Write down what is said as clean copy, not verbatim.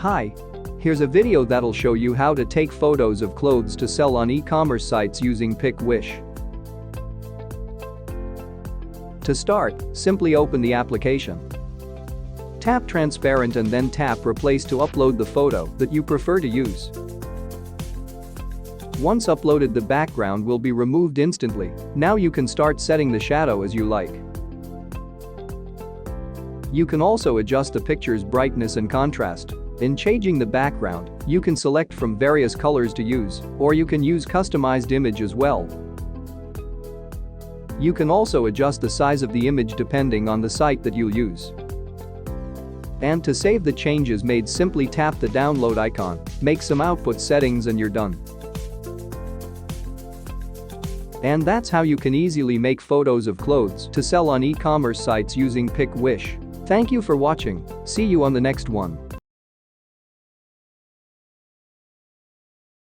Hi. Here's a video that'll show you how to take photos of clothes to sell on e-commerce sites using PicWish. To start, simply open the application. Tap Transparent and then tap Replace to upload the photo that you prefer to use. Once uploaded, the background will be removed instantly. Now you can start setting the shadow as you like. You can also adjust the picture's brightness and contrast. In changing the background, you can select from various colors to use, or you can use customized image as well. You can also adjust the size of the image depending on the site that you'll use. And to save the changes made, simply tap the download icon, make some output settings and you're done. And that's how you can easily make photos of clothes to sell on e-commerce sites using PicWish. Thank you for watching. See you on the next one.